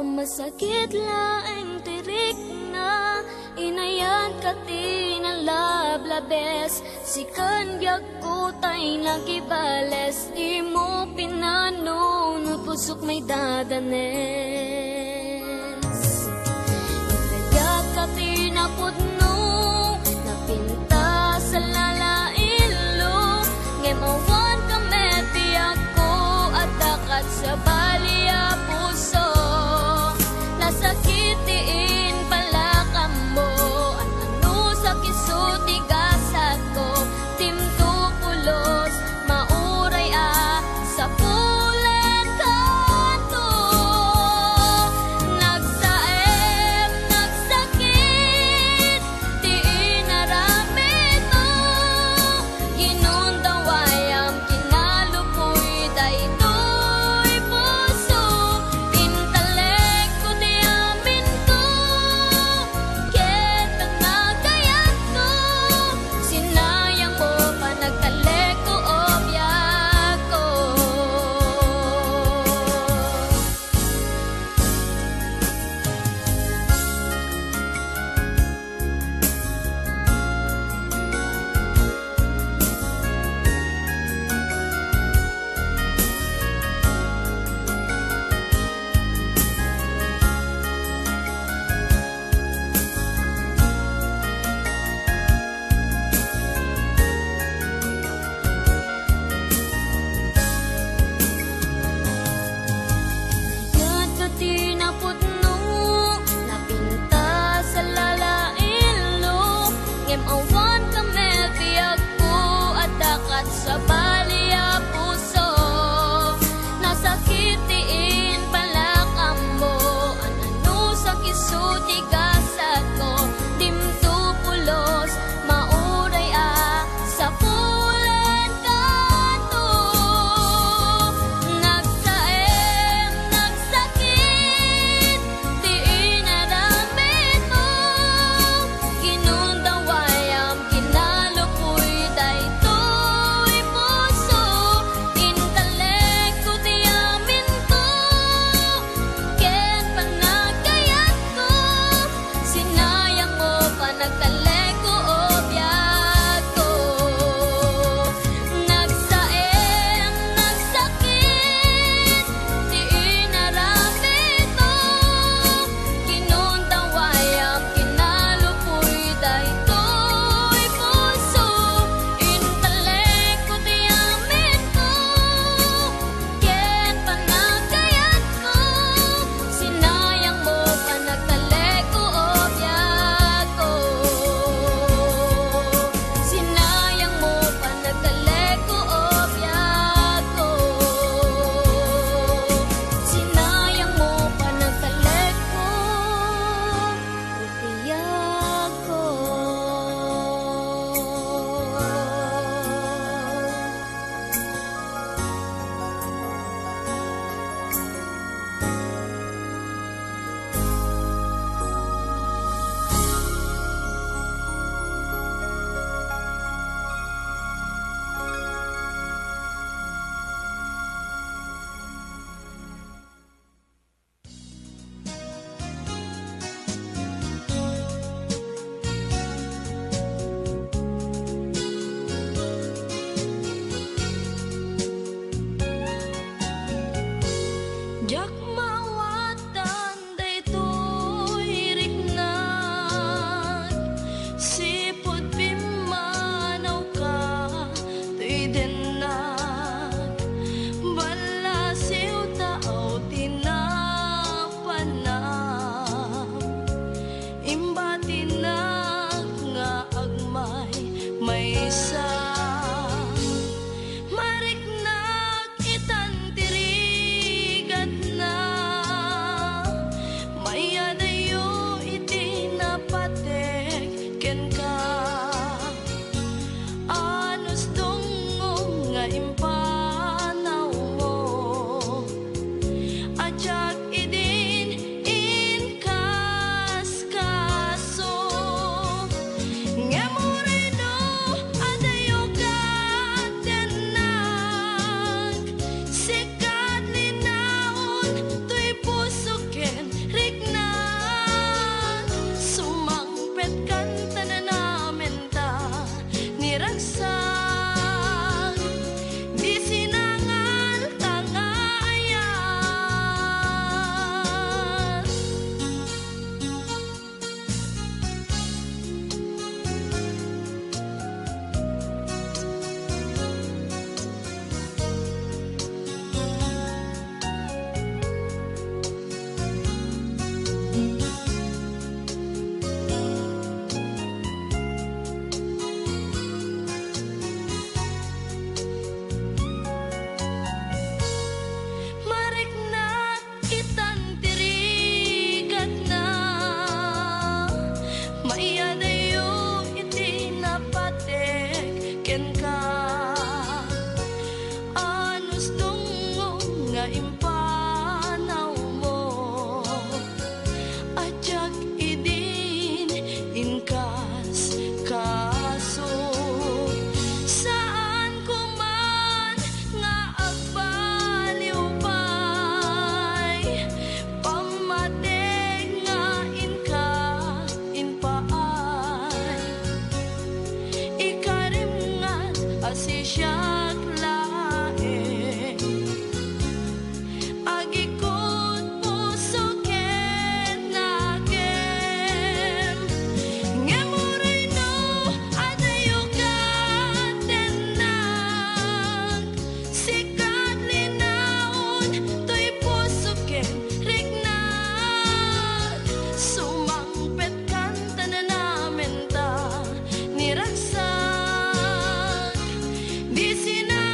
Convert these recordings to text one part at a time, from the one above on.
Pamasakit laing tirik na inayan ka tinalablabes. Sikan biag ko tay nagibales. Di mo pinano no pusok may dadanes. Inaya ka tinapudno napinta sa lalailo. Ngemawan ka meti ako at dakat sa balia puso. Nasakitiin pala ka mo. Ano sa kisutigasat ko. Timto pulos mauray sa pulen kanto. Nagsaem, nagsakit ken ka anos dungog nga impanaw mo ajak idin inkas kaso saan ko man nga agbaliw pay pamateg nga inka inpaay ikarim nga asisyak lae agikot puso ken nakem ngemuray no adayo ka tenang sikat linaon to'y puso ken rignat sumangpet kan tanan namin ta niragsak di sina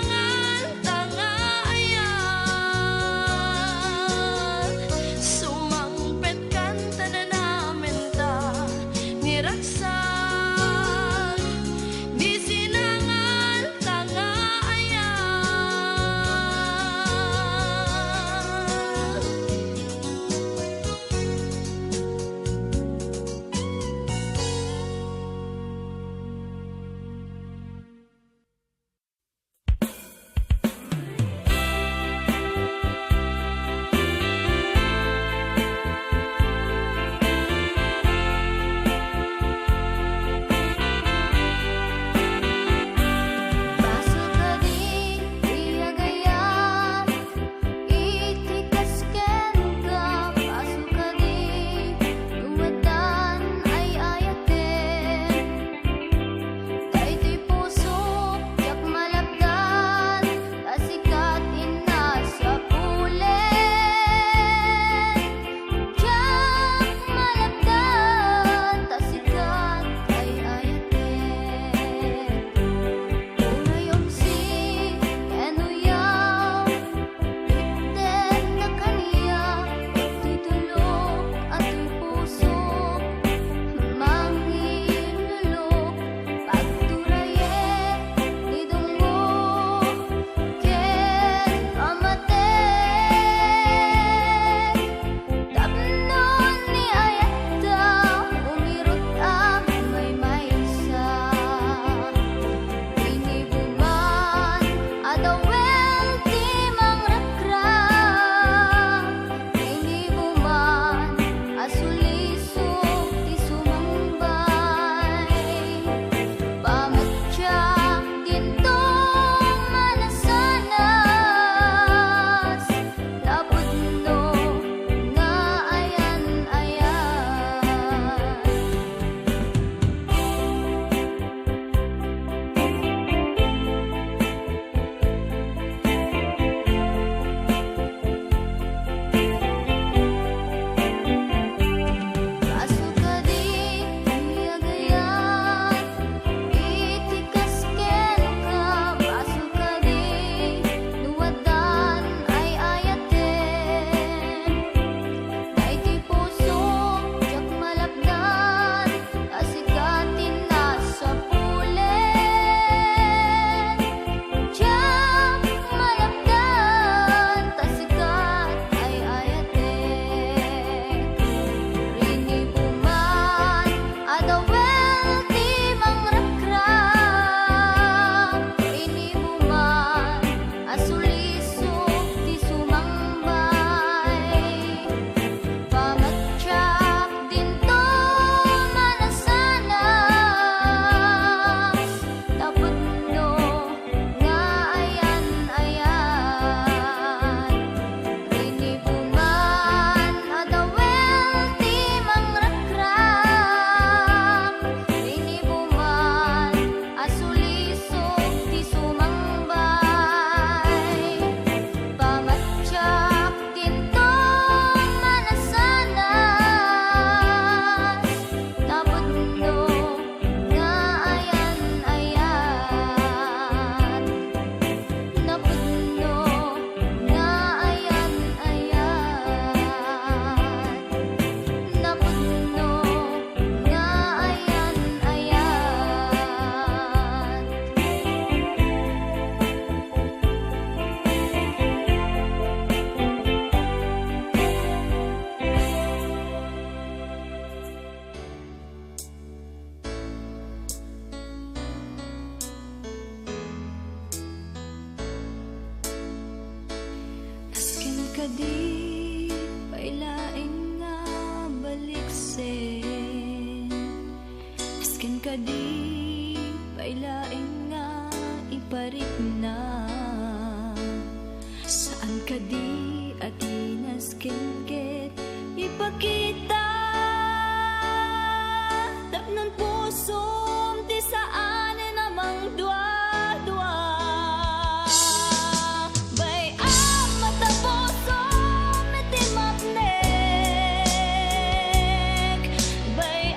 kadi pailaing nga baliksen, maskin kadi pailaing nga iparit na. Saan kadi atinas kinket ipakita, tapnon pusom ti saan namang dua-dua. Bay mata pusom iti mapnek, bay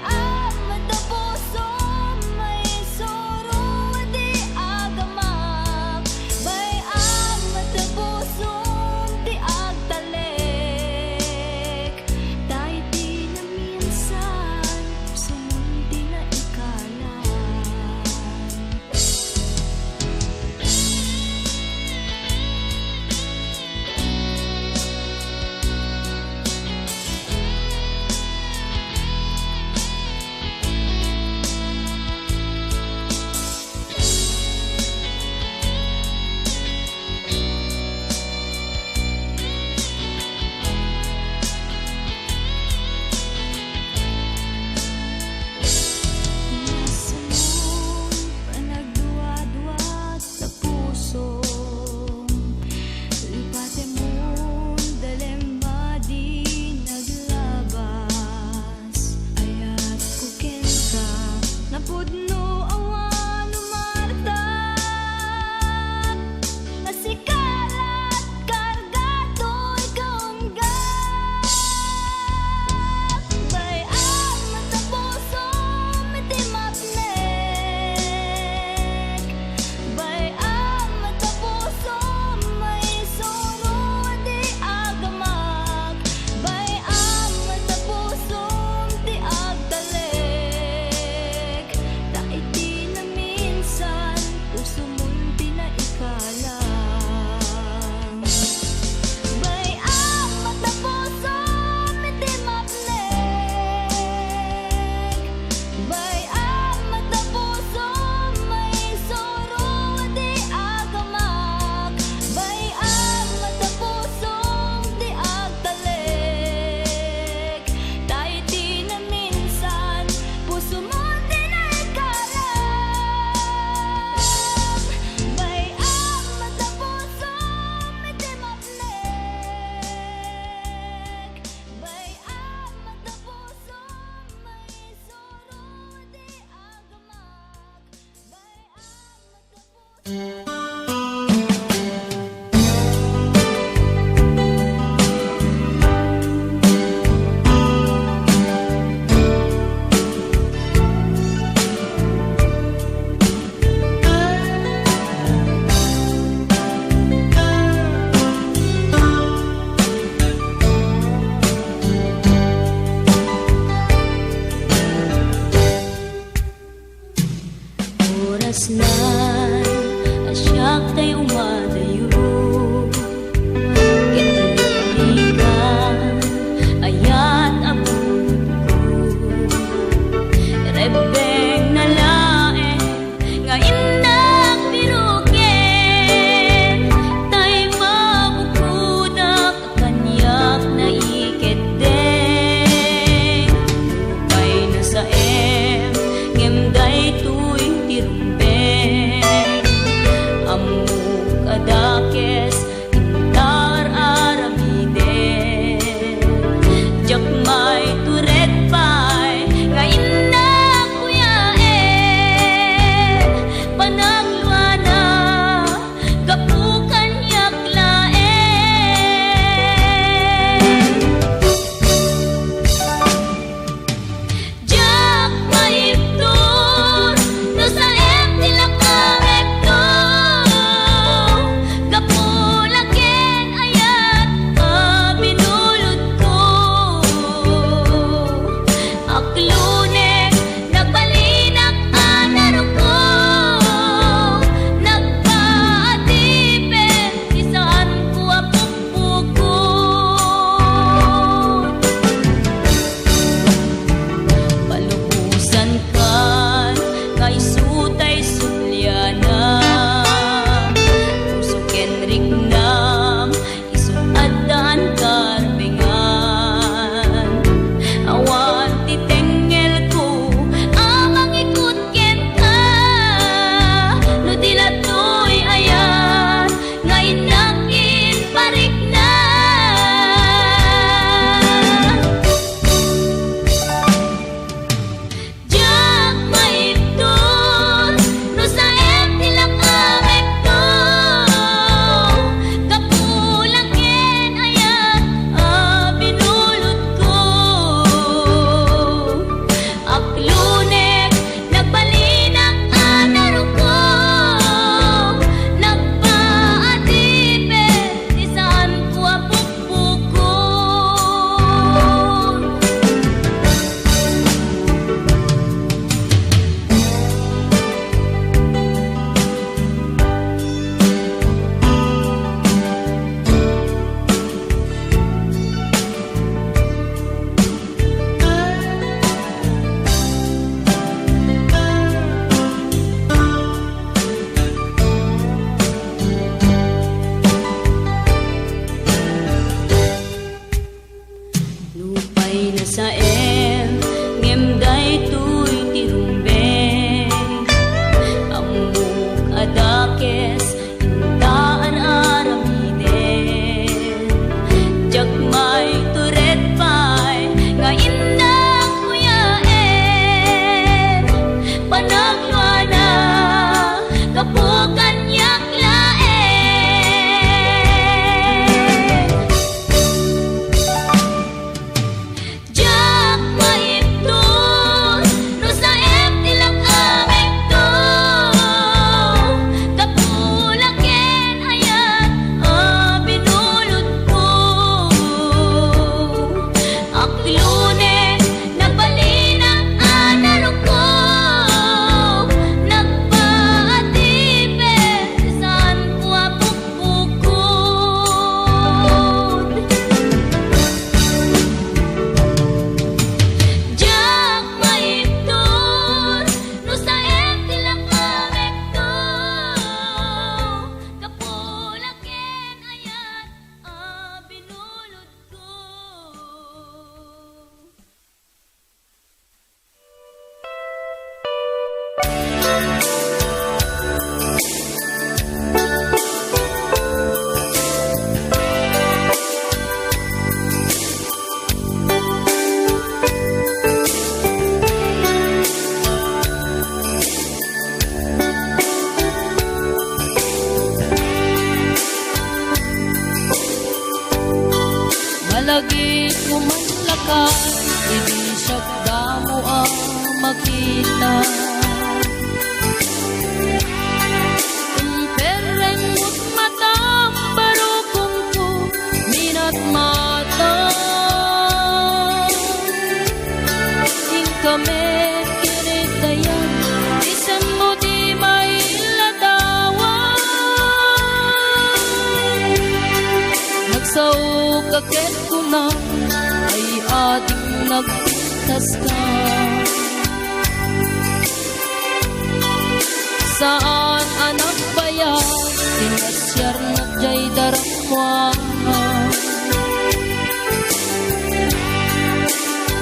mata pusom may suro di agamak, bay mata pusom ti agtalek. Tayo di na minsan sumunti na ikalan. Nasunod panagduwa-duwa sa puso, lipate mo dalemba di naglabas. Ayat kuken ka napudno awan umarta, nasikalat kargado ikaw gas. Bay mata pusom iti mapnek, bay mata pusom may suro di agamak, bay mata pusom ti agtalek. Dait di na minsan puso mo'y pinaikalang. Bay mata pusom iti mapnek, bay mata pusom may suro di agamak, bay mata pusom ti agtalek. Tayo di na minsan puso mo pinaikalang. Bay mata pusom iti mapnek, bay mata pusom may suro di agamak, bay mata pusom. Oras na lagi kumanlakay, hindi siya damo ang makita. Pereng mo't matam, barukong ko, minat mata. Ing kami kinitayan, isang mo di mailadawan. Nagsaukakit ko na, ay ating nagpintas ka. Saan anak bayan, sinasyar na jay daramwa.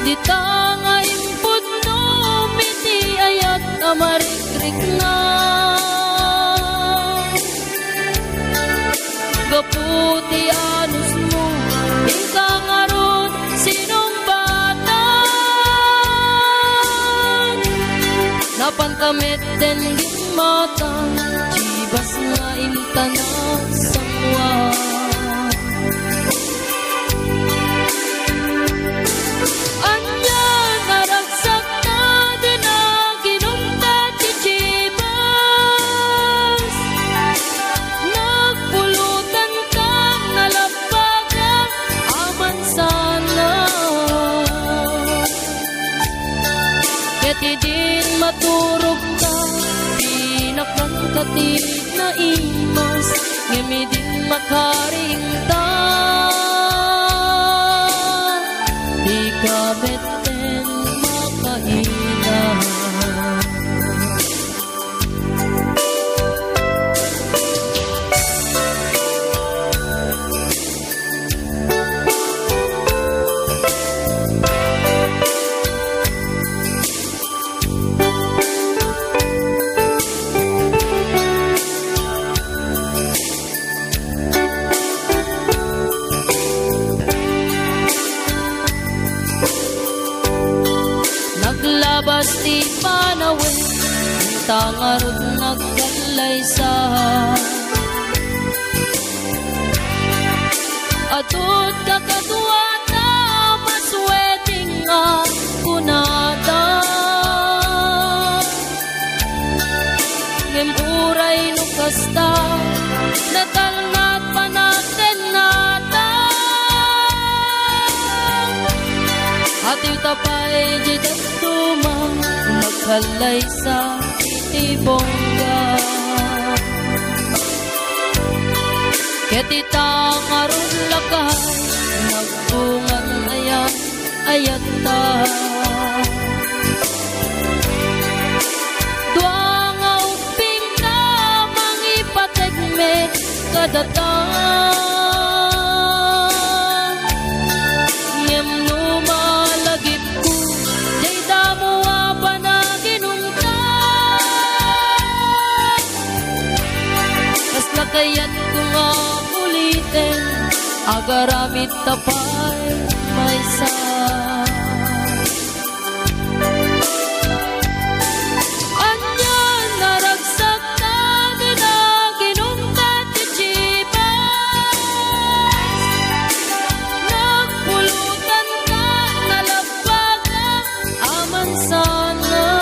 Di tanga impod no, miti ayat amarikrik na. Gaputi anus mo, ika nga ron, sinong bata? Napantamit din yung mata, chibas nga inta na samwa. Anya naragsak na din na ginumta chibas. Nagpulutan ka, nalapagan, aman sana. Keti din maturog ka, pinakangkatid na imas, ngemi din makaringta. Di ka beten makaina. Naglabas di panawin, tangarod nagkalay sa. Atot kakatuwata, masweting ako nata. Ngempuray no kasta, natalnat pa natin nata. Atiw tapay jidat tumang, nagkalay sa itibongga. Ketita karun lakay, nagbungan ayan ayata. Duang uping ka, mangipatek me kadatang. Ngem lumalagip ko, jay damo apa na ginunta. Kas lakayat ko nga ulitin, agaramit tapay may sa. Anya naragsak na din na ginungkat chibas. Nagpulutan ka, nalapagan, aman sana.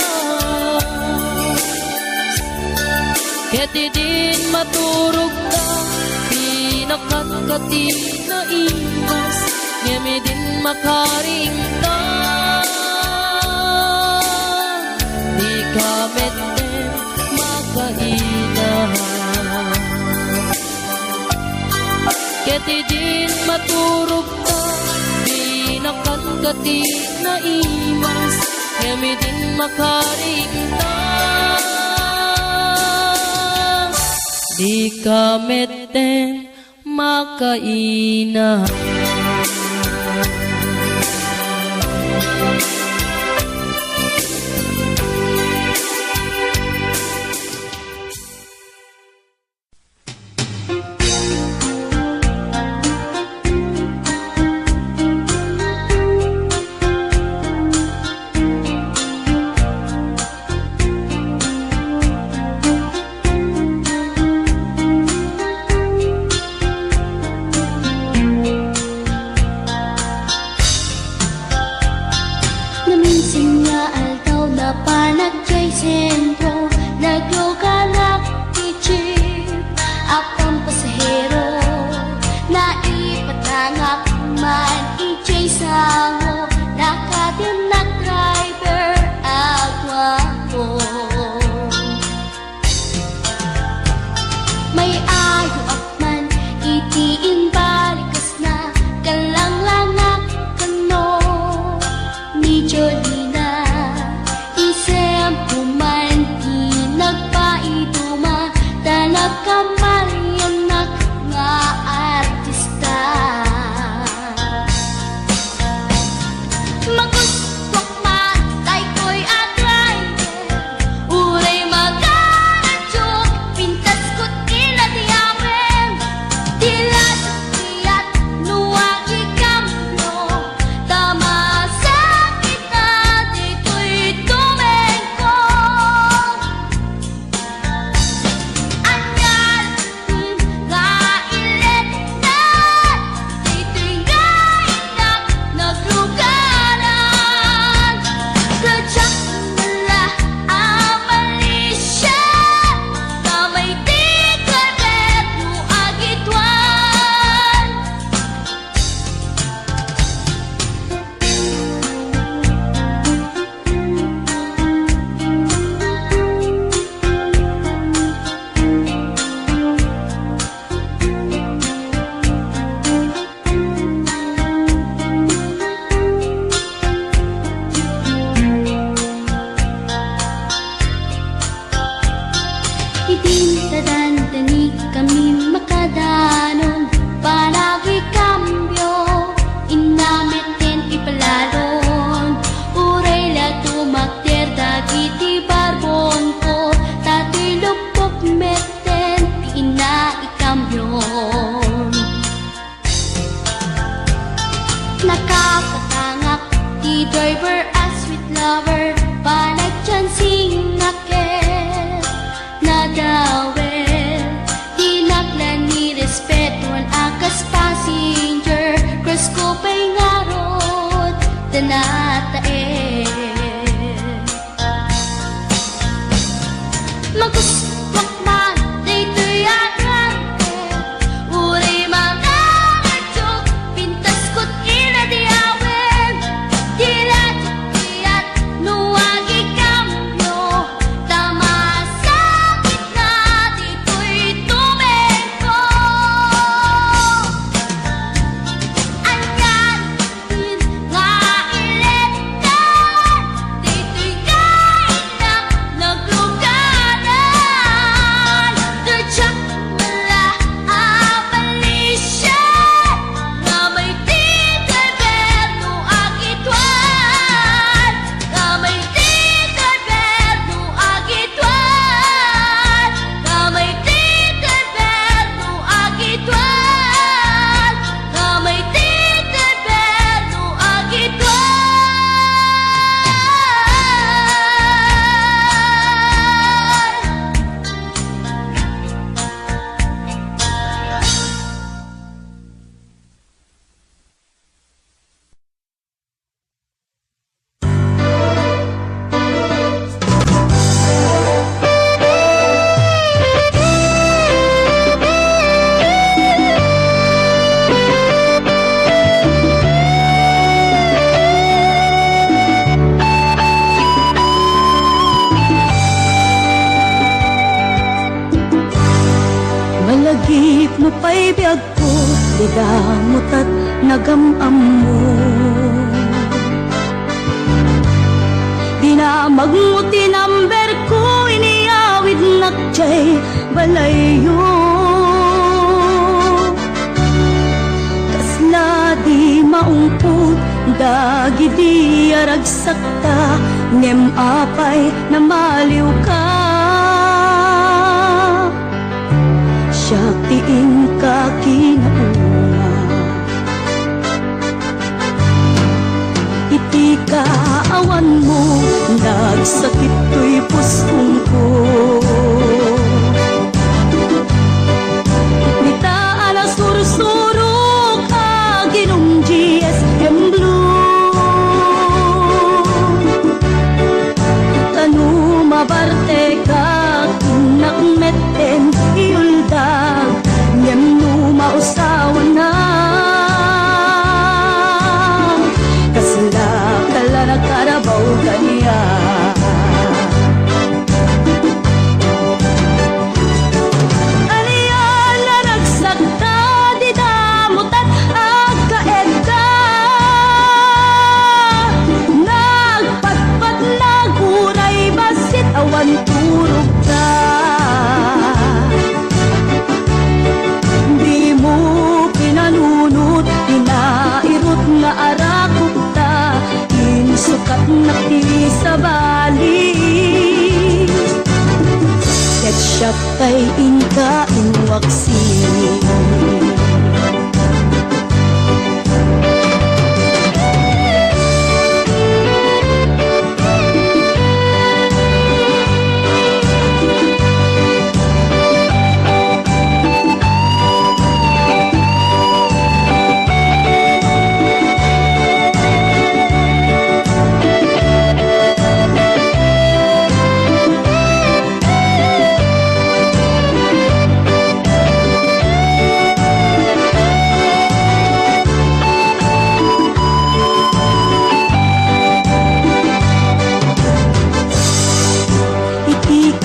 Keti din maturog ka, pinakangkatid na imas, ngemi din makaringta. Di ka meten makaina. Keti din maturog ka, pinakangkatid na imas, ngemi din makaringta. Di ka meten makaina. Agip mo pa'y biyag ko, di damot at nagamam mo. Dinamag mo tinamber ko, iniawid nakjay balayo. Kasla di maungput, dagi di aragsakta, ngem apay na maliw ka. Siya tiin ka kinaunga, iti kaawan mo, nagsakit to'y pustong ko. Nitaan na sursurok, aginong GSM Blue. Tanu mabarte ka, kinakmeten iuldag, ngem no mausawan na. Kasla kala nagkarabaw kaniya. Aniya na nagsagta, di damutan agkaedda. Nagpatpat na guray, basit awan turog ka. Di mo pinanunot, pinairot nga arakot ta, insukat na ti sa bali. Ketchup tay inka inwaksi.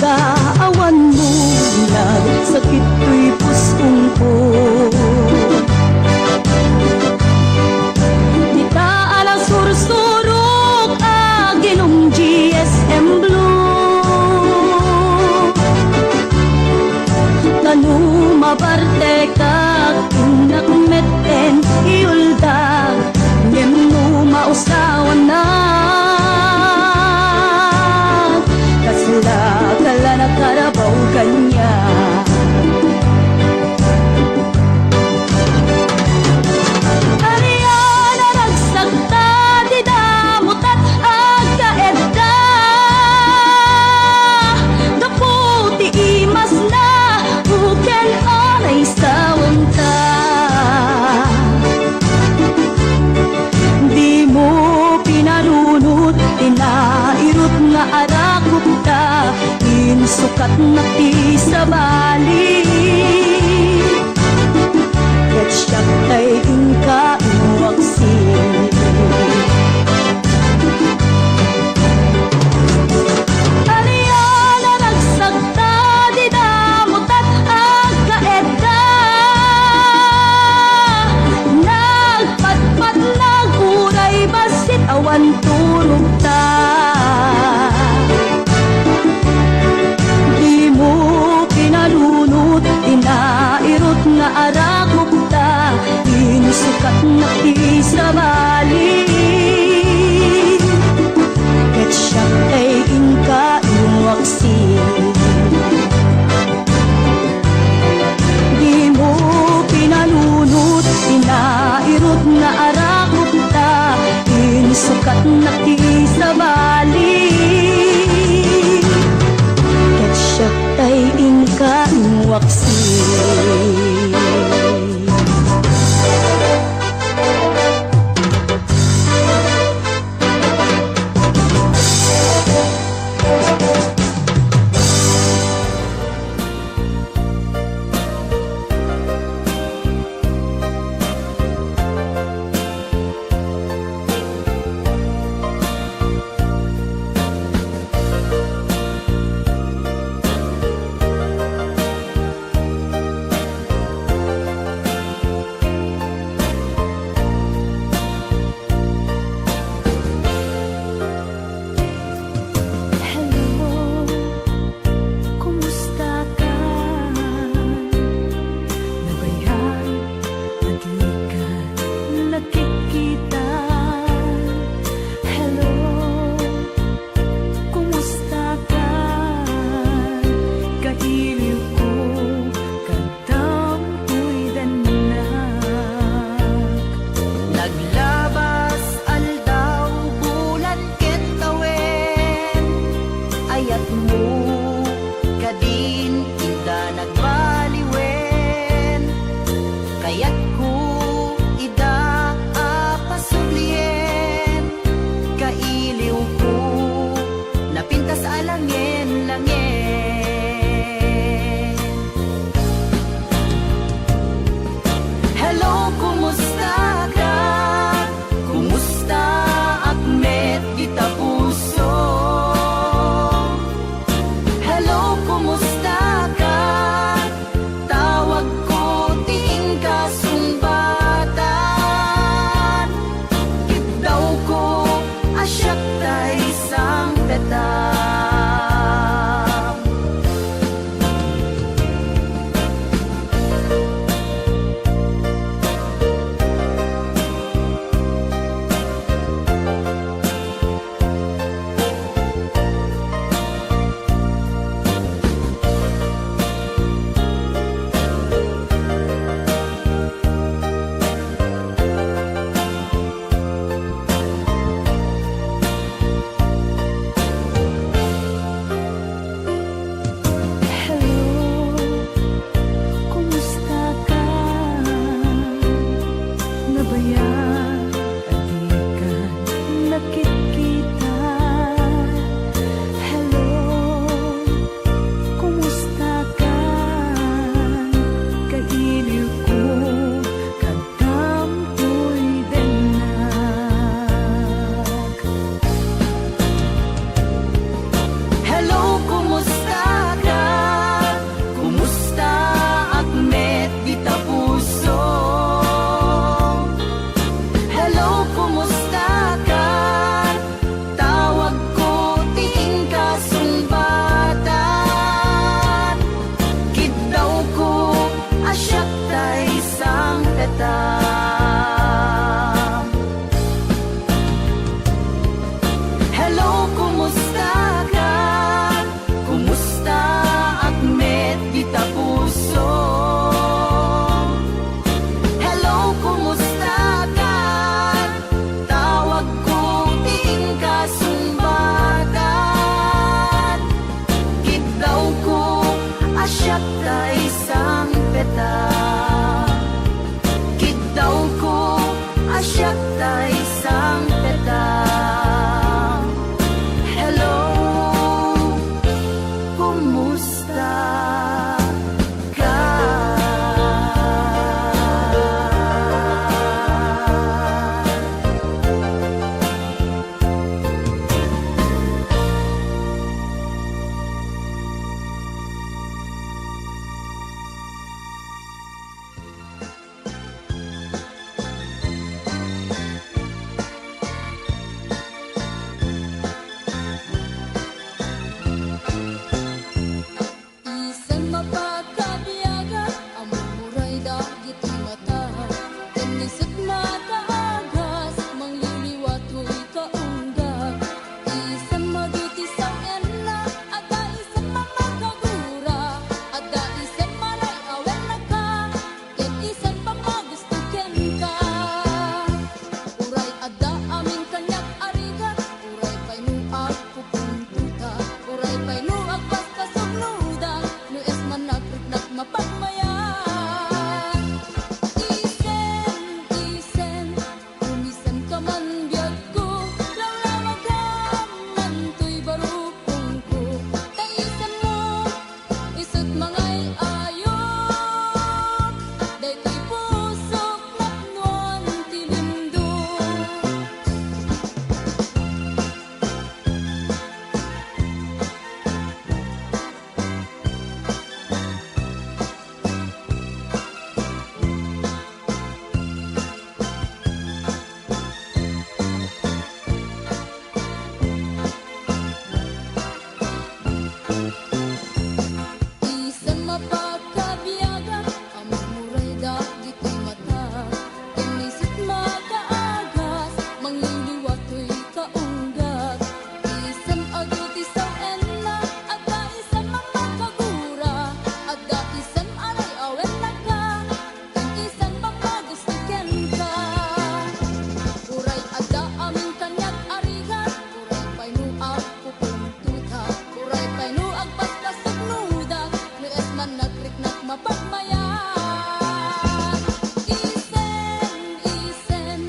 Kaawan mo, nagsakit ko'y pustong ko. Nitaan ang sursurok, aginong GSM Blue. Tanu mabarte ka, kinakmeten iuldag, ngem no mausawan na. Kasla kala nakarabaw kanya. Ariya na nagsagta, di damutan agkaedda. Gaputi imas na, buken anay sawang ta. Di mo pinanunot, tinairot nga arakot ta, insukat na ti sa bali. Ketchup tay inka inwaksi. Ariya na nagsagta, di damutan agkaedda. Nagpatpat na guray, basit awan turog ta. Di mo pinanunot, inairot nga arakot ta, inusukat na ti sa bali. Ketchup tay inka inwaksi. Di mo pinanunot, inairot nga arakot ta, inusukat na ti sa bali. Ketchup tay inka inwaksi. peta. Hello, kumusta ka? Kumusta at met kita puso? Hello, kumusta ka? Tawag ko ting kasumbatan. Kitaw ko asyat ta isang peta. Kitaw ko asyat ta isang peta. Hello, kumusta ka? Isan mapagkabiyaga, among muray dagit mata. Kanisat mataagas, mangliliwat huy kaunggag. Isan maduti sa enla, ada isan mamagagura. Ada isan maray awen na ka, ken isan pamagustuken ka. Uray ada aming kanyak ariga, uray pay nuag pupuntuta. Uray pay nuag basta sugnudan, no es man nagriknak mapagmayan. Isen, umisan ka man biyag ko, lawlawag ka man to'y barupong ko. Kaisan mo, isut mangay ayo, daytoy pusok napnuan tilindo. Isan mapagkabiyaga, among muray dagit mata. Kanisit mataagas, mangliliwat huy kaunggag. Isan aduti sa enla, ada isan mamagagura. Ada isan aray awen na ka, ken isan pamagustuken ka. Uray ada aming kanyak arigat, uray pay nuag pupuntuta. Uray pay nuag basta sugnuda, no es man nagriknak mapagmayan. Isen,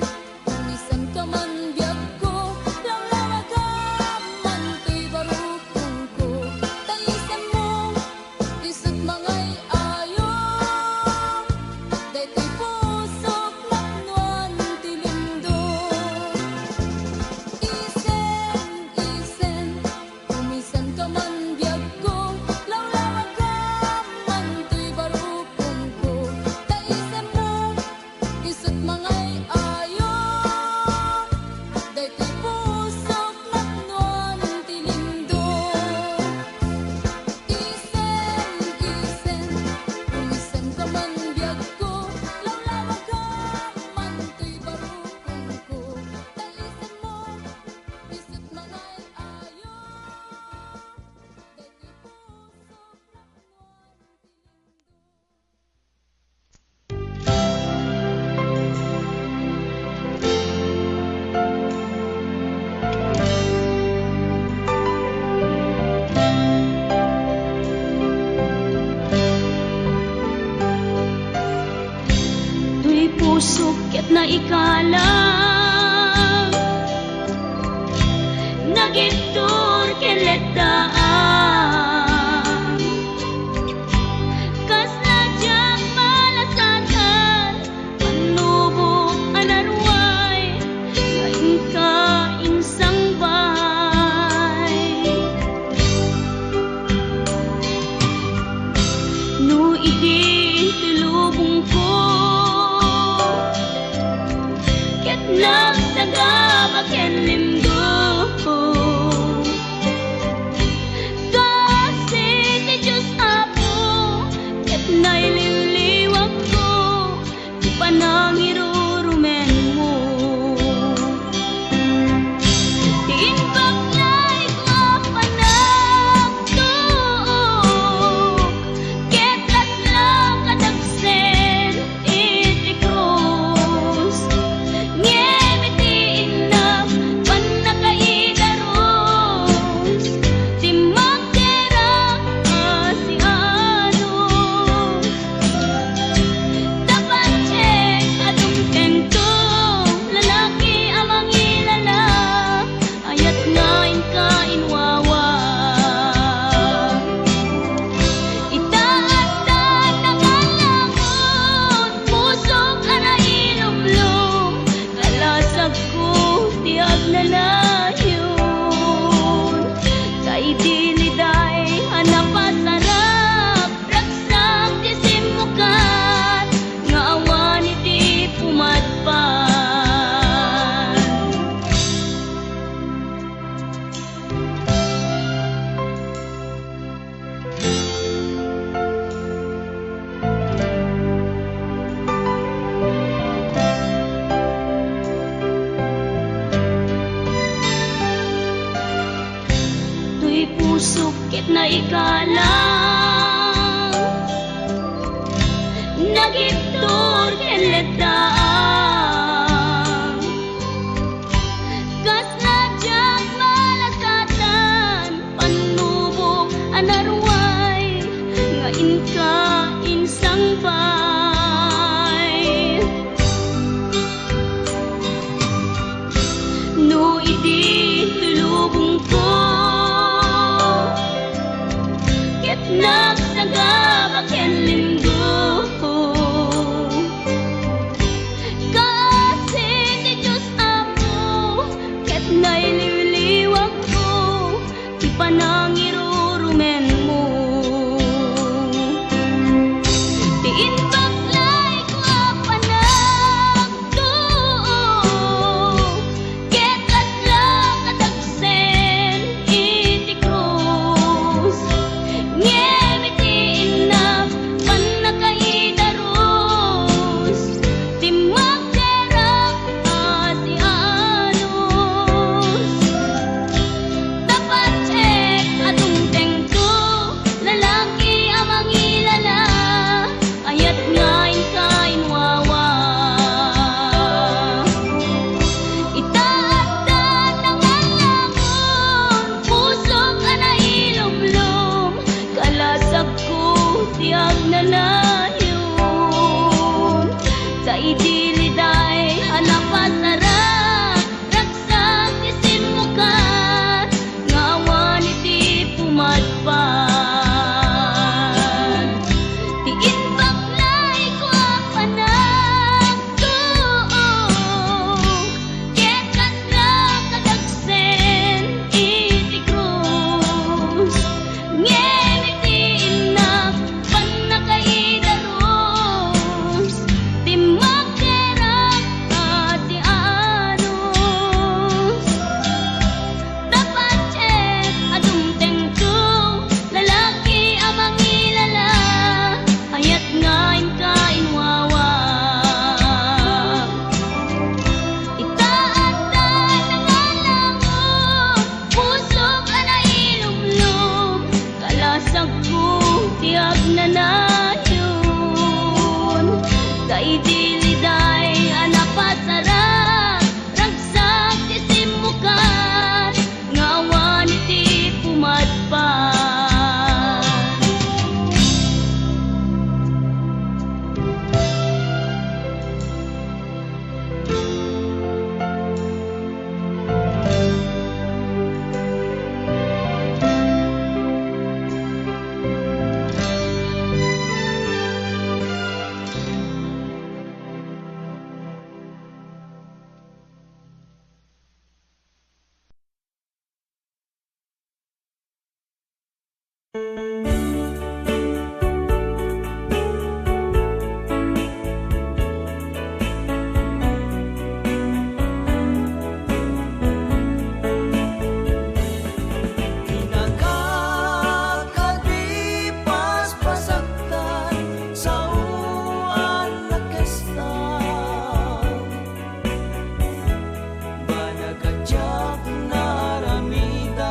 umisan ka man biyag ko, lawlawag ka man to'y barupong ko. Taisan mo, isut mangay ayo, daytoy pusok napnuan tilindo. Isen, umisan ka man biyag ko, lawlawag ka man to'y barupong ko. Taisan mo, isut mangay ayo, daytoy pusok napnuan tilindo. Isen, umisan ka man biyag ko, lawlawag ka man to'y barupong ko. Taisan mo, isut mangay ayo, daytoy pusok Tuy puso ket na ikalang nagitur keledaan kas nadyang malasagan manubok anarway ngayon ka insang bahay no idi tilubong ko ket nagdaga baken limdo sukit na ikalang nagiptor keledaan kas najak malasatan panubok anarway nga inka insang bay no idi tulubong ko ket nagsagabaken linggo kasi ti Diyos Apo ket nailiwliwag ko ti panangirurumen mo ti inbaklay ko apanagto ket adla kadagsen iti krus ngemi inap panakaidarus ti magderang ati anos dapat check adung tengko lalaki amang ilala ayat ngain kain wawa itaatan ng alamon puso ka na ilumlum kalasag ko tiyag na nayon sa idiliday hanapasara ragsak isin mo ka ngawan iti pumadpan ti inbaklay ko apanagto ket kasla kadagsen iti krus ngem iti inap panakaidarus ti magderang ati anos dapat check adung tengko lalaki amang ilala ayat ngain kain wawa itaatan ng alamon puso ka na ilumlum kalasag ko tiyag na nayon sa idiliday anapasara ragsak ti simukan ngawan iti pumadpan Nakakalipas pasaktan sa uwan na kestan Banagkadyak na ramidan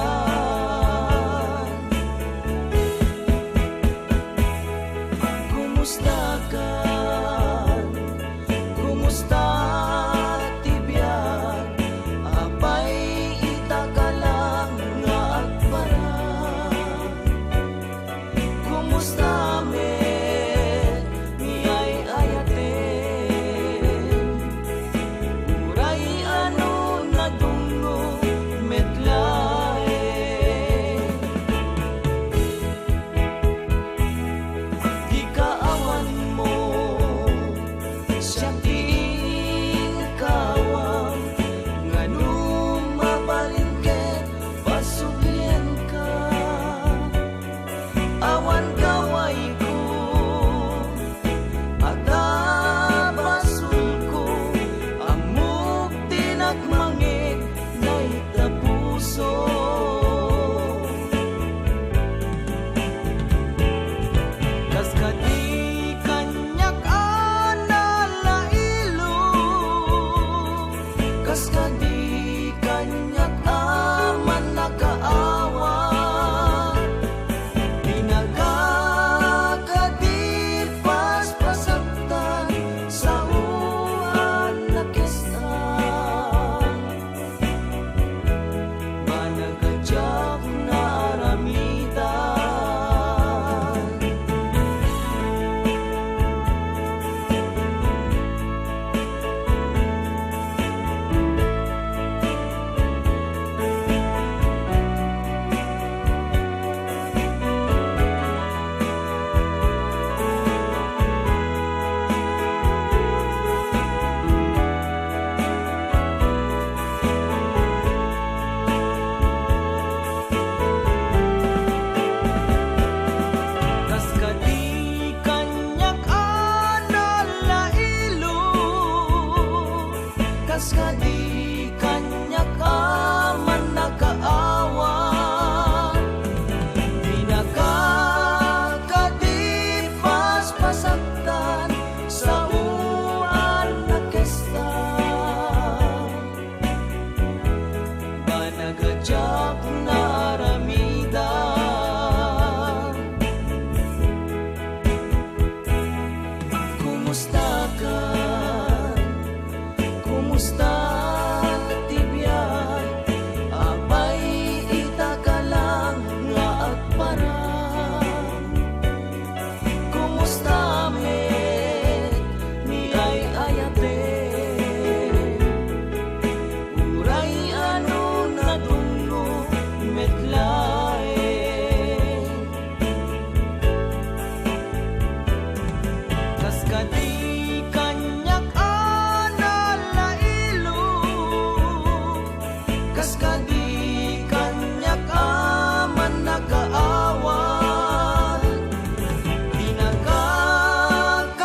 kas kadi kanyak aman nagkaawan pinakakadipas pasagtan sa uan na kesta banagadyak na aramida kumusta ka kumusta tibyan abay itagalang nga agparang kumusta met ni ay ayate uray ano na dungo metlae kas kadi kanyak analailo kas kadi kanyak aman nagkaawan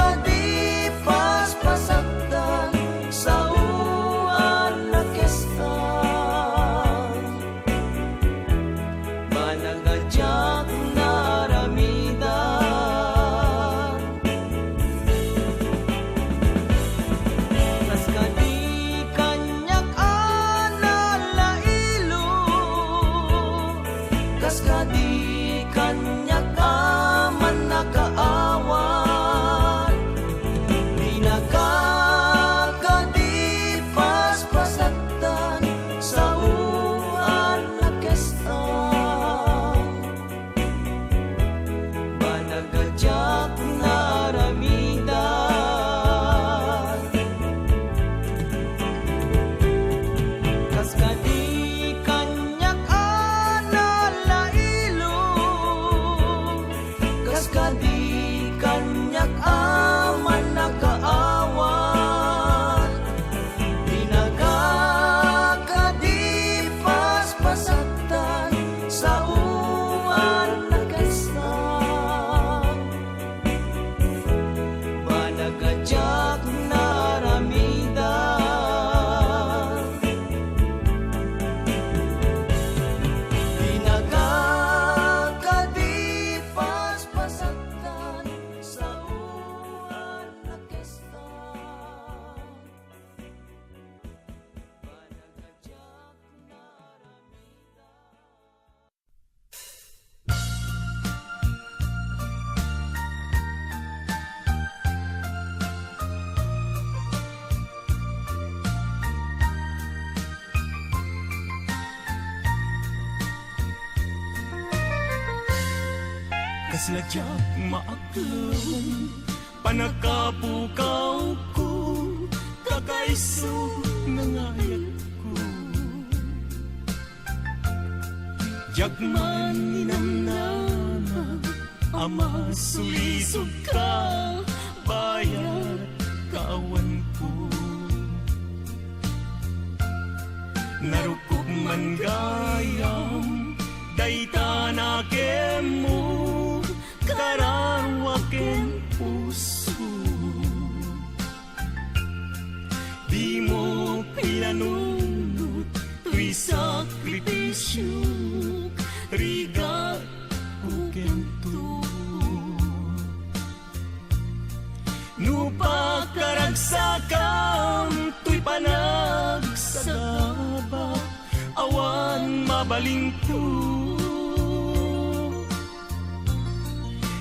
pinagkakadipas pasagdan sa uan na kesta banagadyak na aramidan kas kadi kanyak analailo kas kadi kanyak aman nagkaawan pinagkakadipas pasagdan sa uan na kesta banagadyak na aramidan kas kadi kanyak analailo kas kadi kanyak aman nagkaawan pinagkakadipas pasagdan sa uan na kesta banagadyak na aramidan pinagkakadipas pasagdan sa uan na kesta banagadyak na Kaslajak maaklong panakabukaw ko kakaiso nangayat ko Jagman ninamnama ama sulisog ka bayat kaawan ko narukog man gayam dayta na kemo karawaken puso di mo pinanunod tuy sakripisyo rigat ukento nupakaragsakam tuy panagsagaba awan mabalingko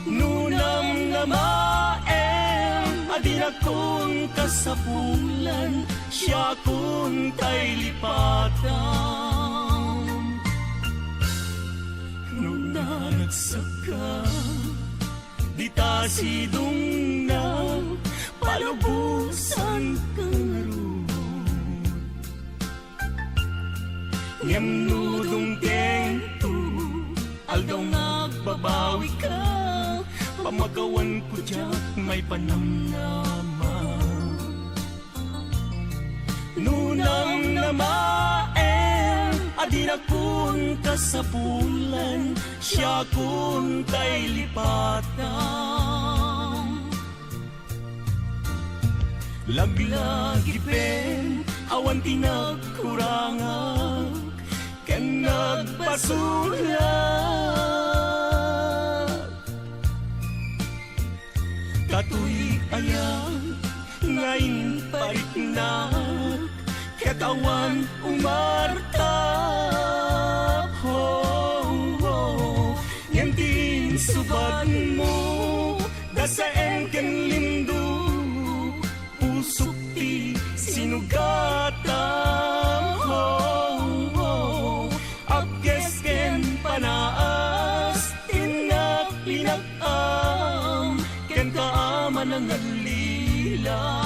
nunam namaem adin akong kasapulan siya kung tay lipatan nung nagsaka di ta sidong na palubusan kang ngem nudong tento aldaw nagbabawi ka pamagawan ko dyak may panamnama nunang namaen adin akong kasapulan siya kung tay lipatan Laglagipen, awan tinagkurangag, ken nagpasulag. Katuig ayang, ngayon pariknag, katawan umartap. Yan din subad mo, dasaen ken lindo, pusok ti sinugatam. Apkes ken panaas, tinak pinag-am, ken kaaman ang nalilaw.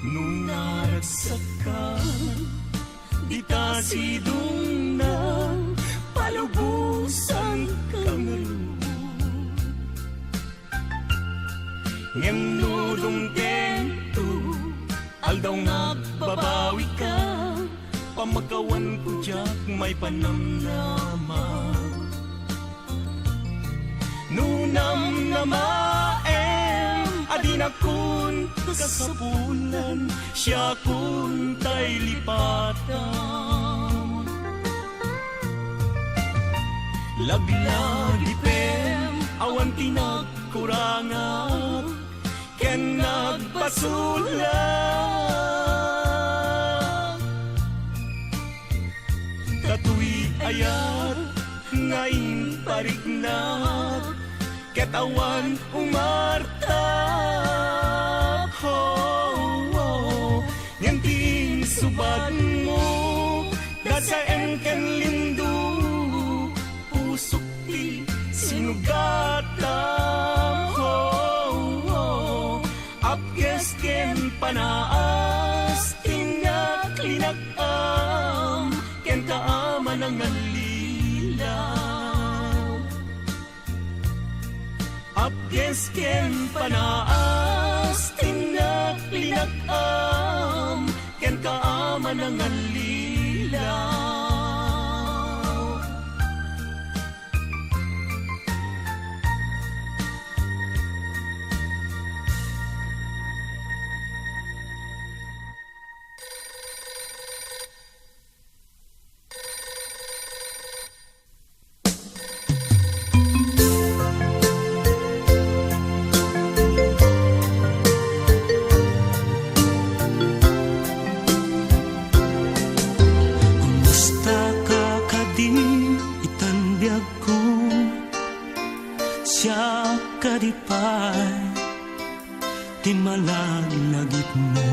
Nung naragsak ka, di ta sidong na palubusan kang ngem nudong tento, aldaw nagbabawi ka, pamagawan ko jak may panamnama. Nunam namaem, adin akun kasapulan, siya kun tay lipatan. Laglagipem, awan tinagkurangan, ken nagpasulag. Katuig ayat, ngayon pariknag, katawan umartap. Yan ting subad mo, dasaen ken lindo, pusok ti sinugatam. Apkes ken panaas, tinak linag-am, ken kaaman ang nalilaw. Apkes ken panaas, tinak linag-am, ken kaaman ang nalilaw. Kumusta ka kadi itanbiag ko, siya kadipay, di malagit mo.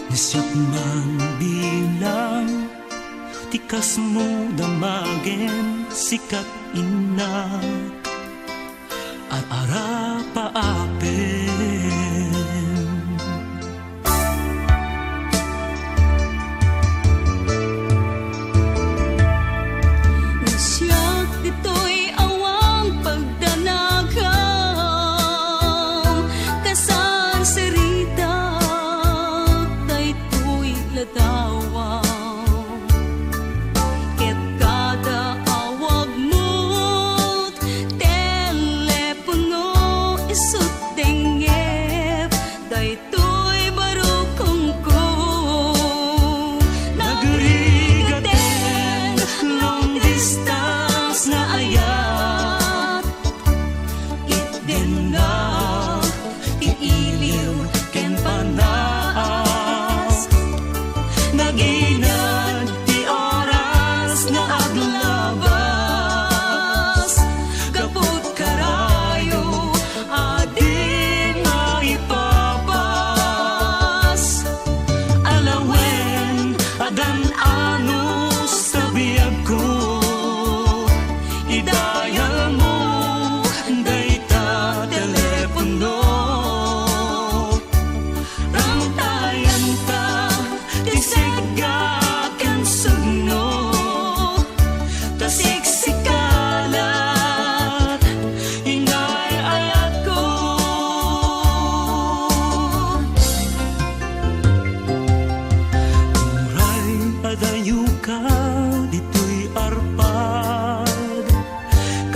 Nisyak man bilang, tikas mo damagen, sikat inak, at ara paapin. Nasyak dito'y awang pagdanagam, kasan serita daytoy ladawang. Ket kada awag mo't telepono isut deng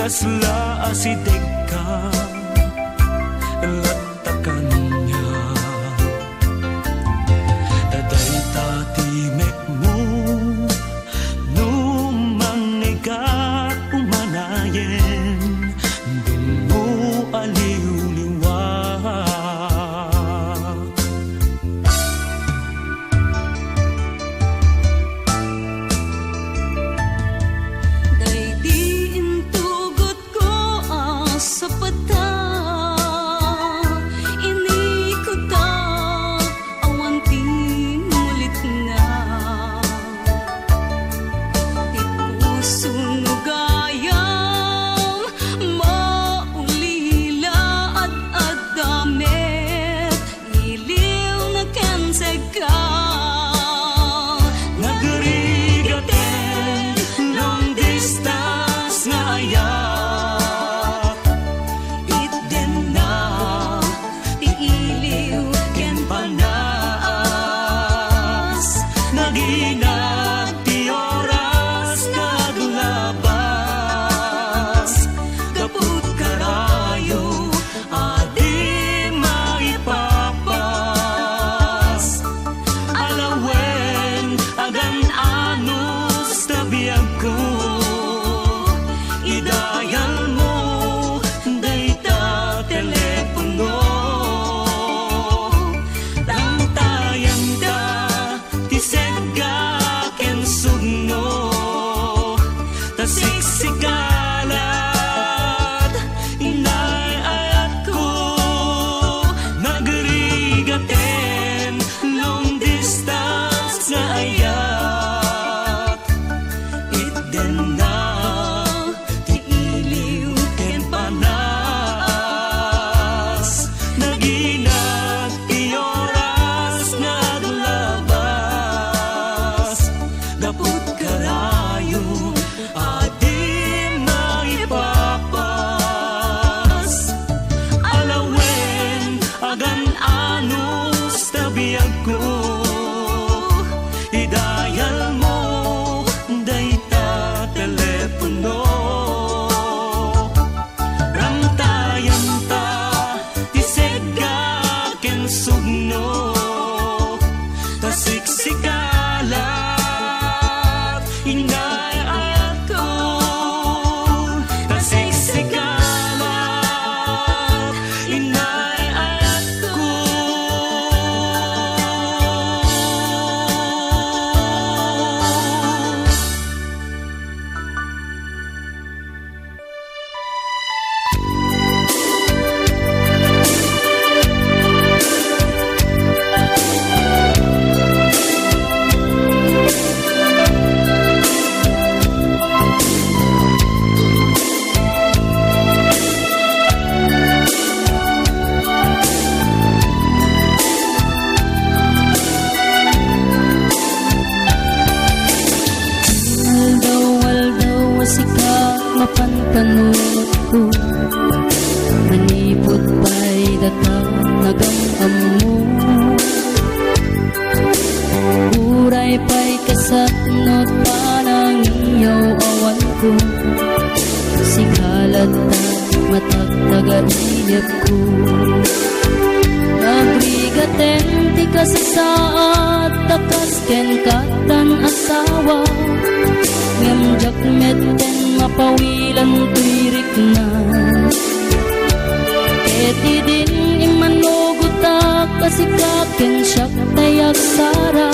kasla asideg ka latakan niya daday tatimek mo numangniga umanayen dun mo aliw-liwag Day di intugot ko sa pata Ini ko ta awan tinulit na Di puso nugayam maulila at adamet Iliw na kenseg ka nagrigaten long distance nga ayak itten na Iiliw ken panas naginag ti oras naglabas kaput karayo adi maipapas alawen agan anus tabiyag ko idayal mo dayta telepono tangtayan da tisegga ken sugno tasiksikalat inay ayat ko nagrigaten long distance nga ayat itten na tiiliw ken panas naginag ti oras naglabas gaput karayo adi maipapas alawen agan anus tabiyag ko idayal mo dayta telepono ramtayan ta tisegga ken sugno tasiksikalat inay ayat ko tasiksikalat inay ayat ko Waldaw asika mapantanot ko Manipot pa'y datang nagamam mo Uray pa'y kasatnot panang iyaw awan ko Sikalat na matagtaga-inip ko Nagrigaten ti kasasaat takas ken katan asawa Ngem jakmet ken mapawilan tuirik na Eti din imanugutak kasikaken siyak tayak sara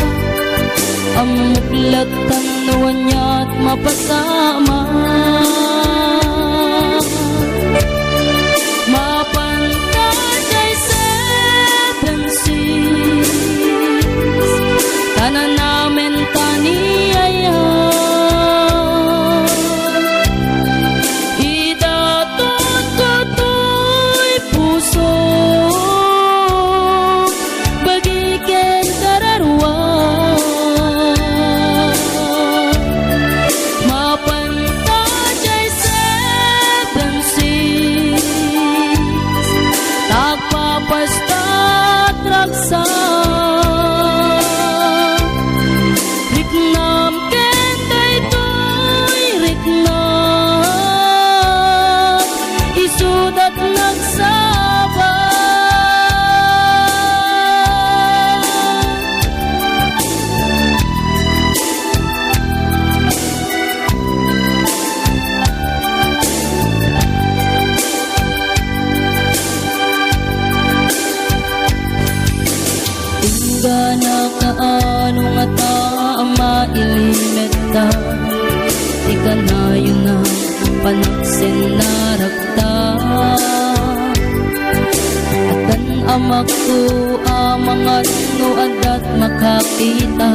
Amuklat tanuan niya't mapasama Mapantajay 7 seas Tanan namin taniyaya Idatot ko to'y puso Bagiken kararwa Mapantajay na kaano nga ta mailimit ta. Ika na yun na panaksin na ragta. Atan amak ko mga nuad at makakita.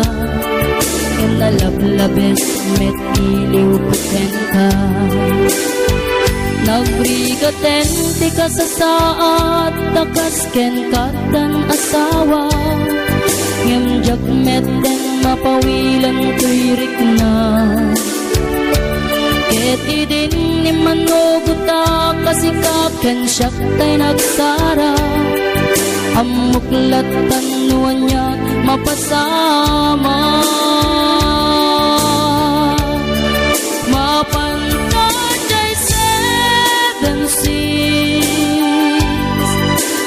Yung nalablabes met iliw puten ka. Nagbrigaten ti ka sa saat, takasken ka tan asawa. Ngem jagmet den mapawilan tuirik na. Ket idin ni manuguta kasi kaken siyak tay nagsara. Amuklatan nuan niya mapasama. Mapantay seven seas,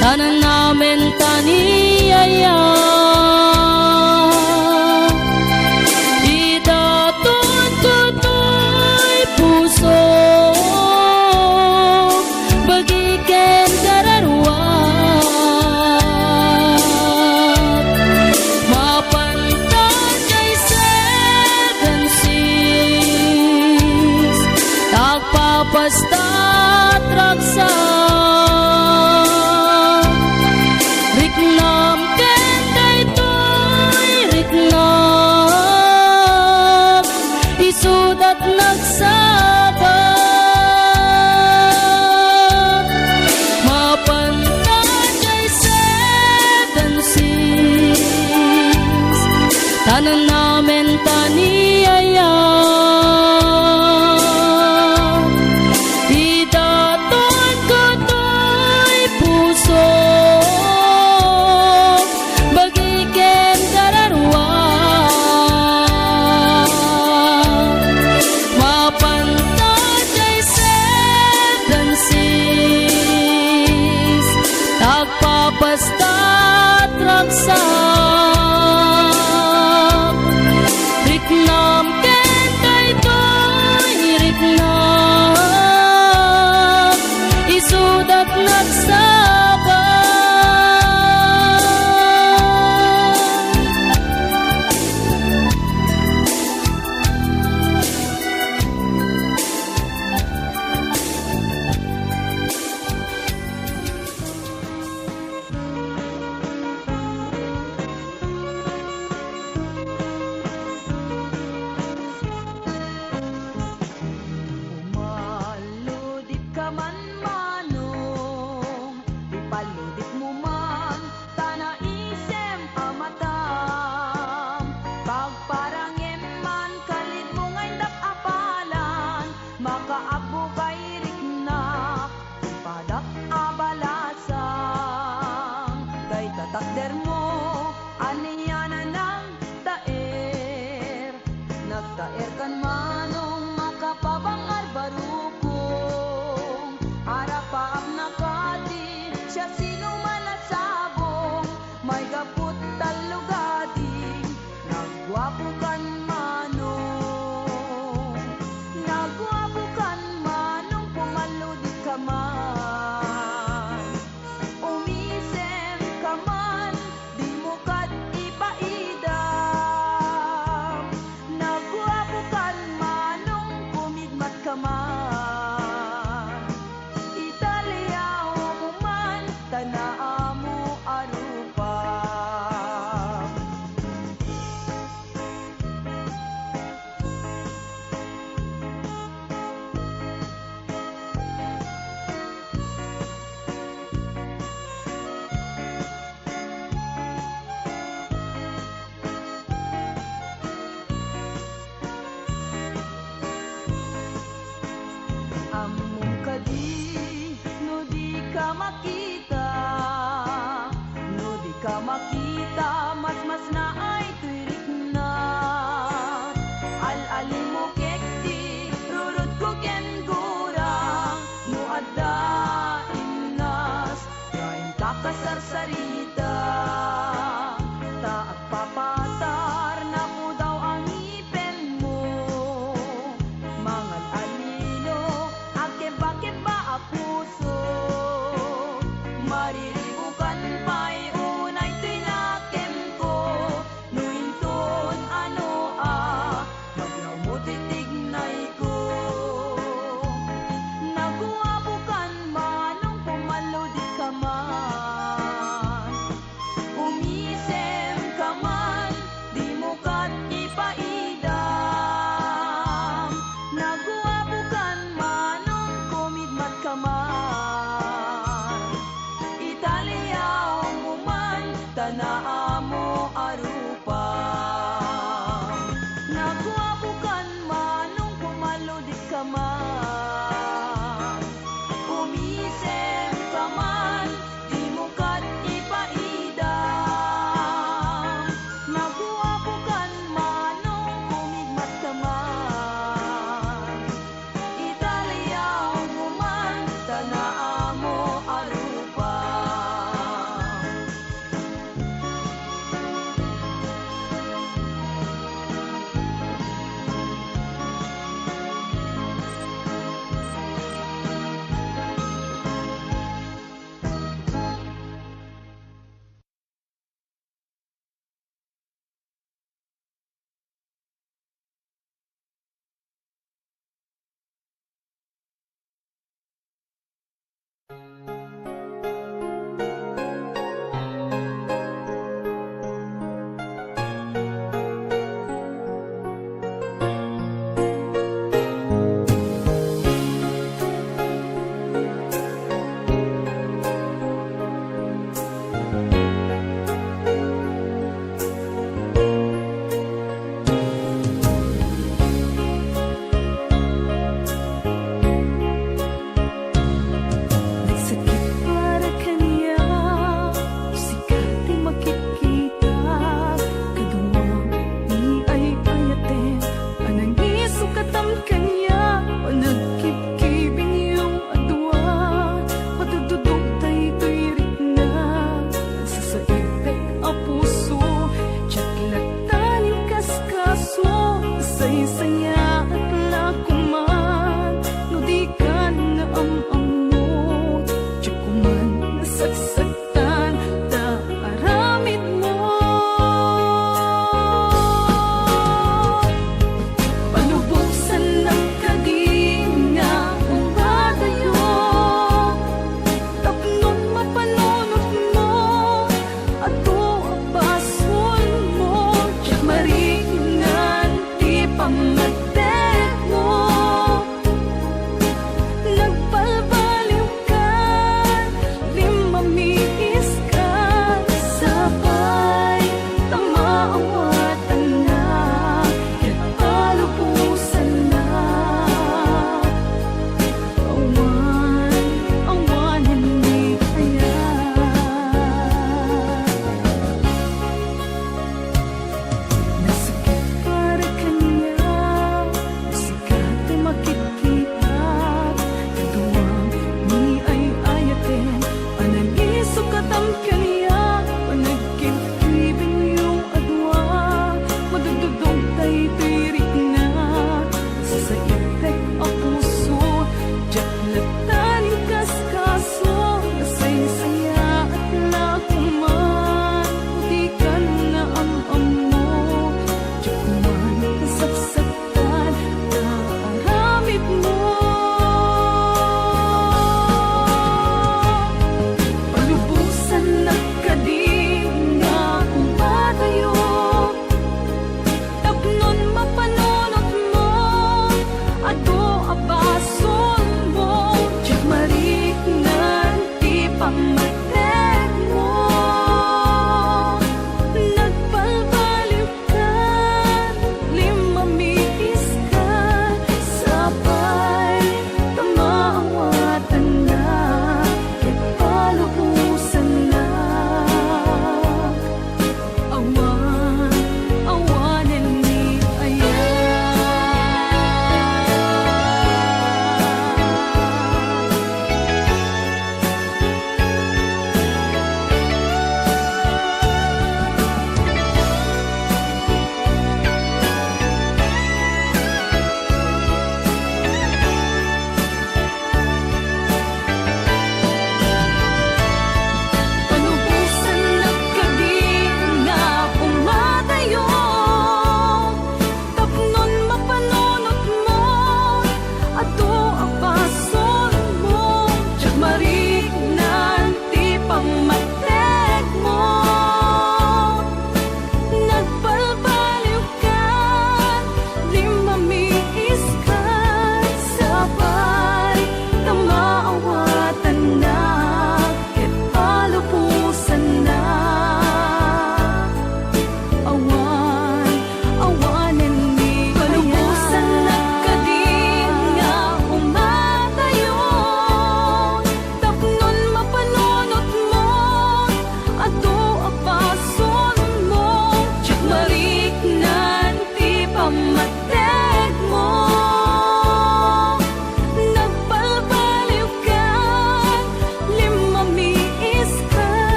tanan namin taniyaya. Idaton ko to'y puso, bagiken kararwat. Mapantay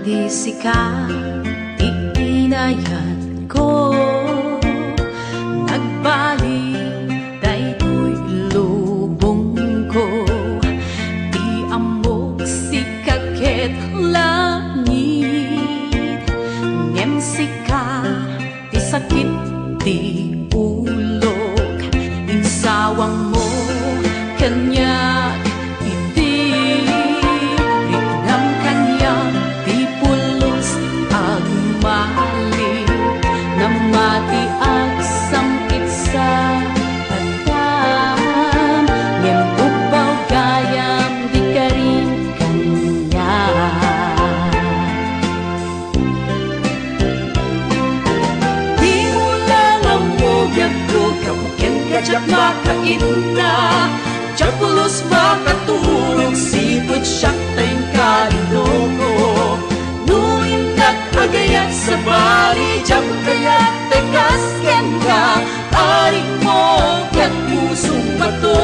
di sika iinayat ko nagbalik daytoy lubong ko di amok si kaket langit ngem sika di sakit di ulog insawang mo kanyak iti rinam kanyak di pulos ag mali namati ag samkit sa batam ngem upaw gayam di karin kanyak di mula ang mugag ko kapukin kajak makainna Japulos makatulog sipot siyak tayong kalinogo Nuindak agayat sa bali Jam kayat tekas ken ka Arik mo kat pusong bato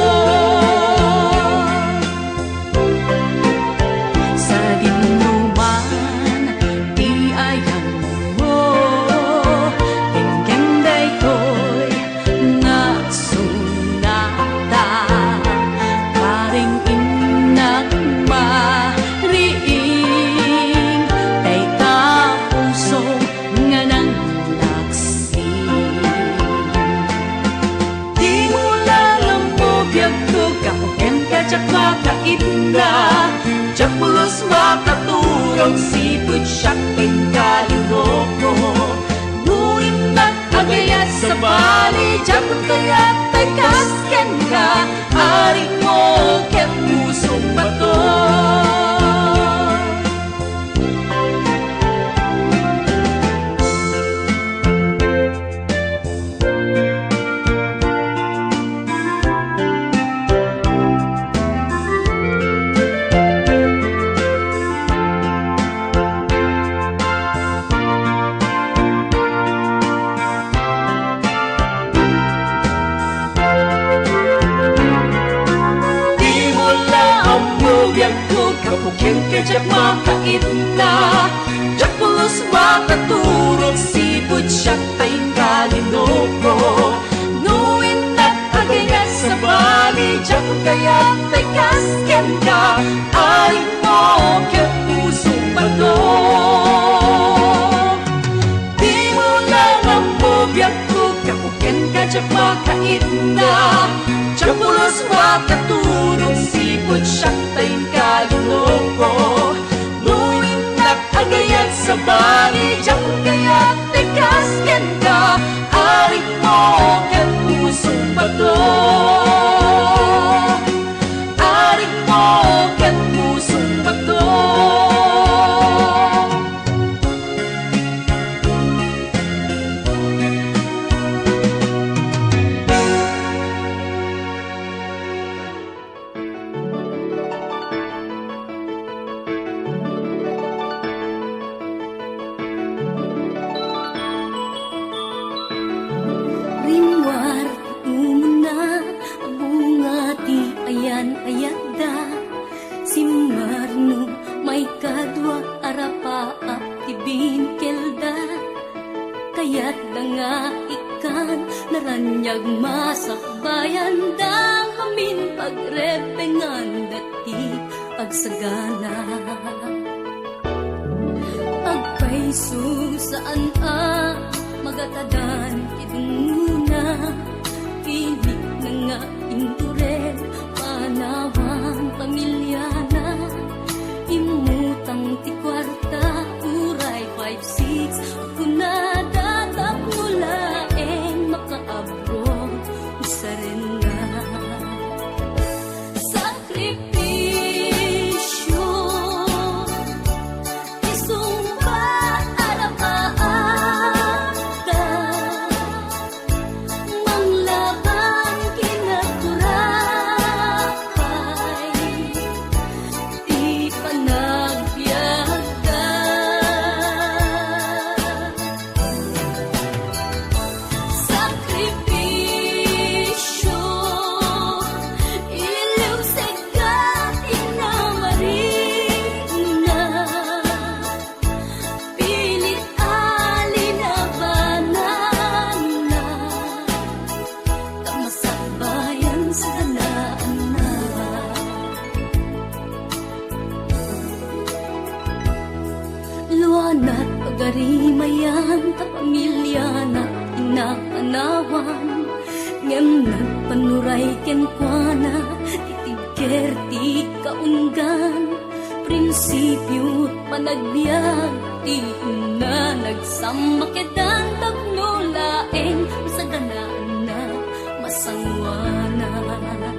Sa dinuman di ayang mo Kengkenday ko'y nagsunata Paring inak mariing Day ta puso nga nang nagsing Di mo lang mo biyag ko kapuken ka jak makainda Jak pulos makaturong sipot siyak pingkalinogo Nuindak agayat sa bali Japon kayat tay kasken ka Aring mo ket pusong bato Di mo lang ang biyag ko kapuken ka jak makainda Jak pulos makaturog sipot siyak tayong kalinogo Nuindak agayat sa bali Jak kayat tay kasken ka Aring mo ket pusong bato Di mo lang ang biyag ko kapuken ka jak makainda Jak pulos makaturog sipot siyak tayong kalinogo Nuindak agayat sa bali Jak kayat tay kasken ka Aring mo ket pusong bato Aring mo ket pusong bato Rimwar umuna bunga ti ayan ayada Simarno may kadwa arapa ti binkelda Kayat da nga ikan naranyag masakbayan da Amin pagrepengan dati agsagana Agpaiso saan magatadan idunguna Pilit na nga induren panawang pamilya na Imutang ti kwarta uray 5-6 Kunada tapnulaeng makaabot Usa rin nga Sakripisyo Isumpa arapaata Mang Manat pagarimayan ta pamilya na inakanawan ngem nagpanuray ken kuana titigker ti kaunggan prinsipyo panagbiag ti na nagsamakedan tagnulaeng sa ganaan na masangwanan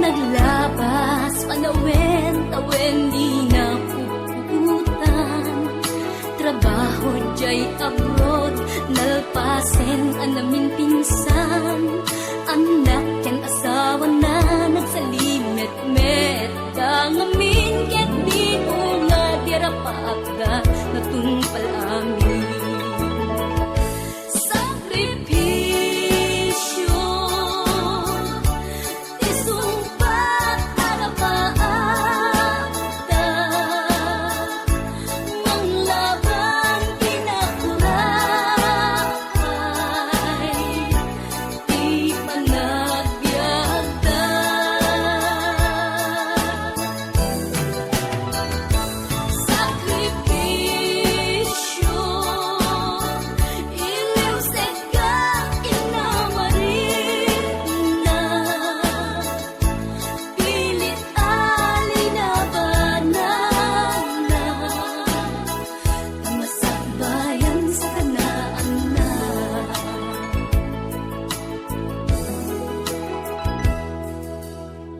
naglabas panawen tawen di na puputan trabaho jay abroad nalpasen anamin pinsan anak ken asawa na nagsalimet-met dangamin ket di nga dirapaagda natungpal amin sakripisyo isumpat arapaagda manglaban kinakurakay di panagbiagda sakripisyo iliw sega inamarin na pilit alinabanan na masakbayan sa kanaan na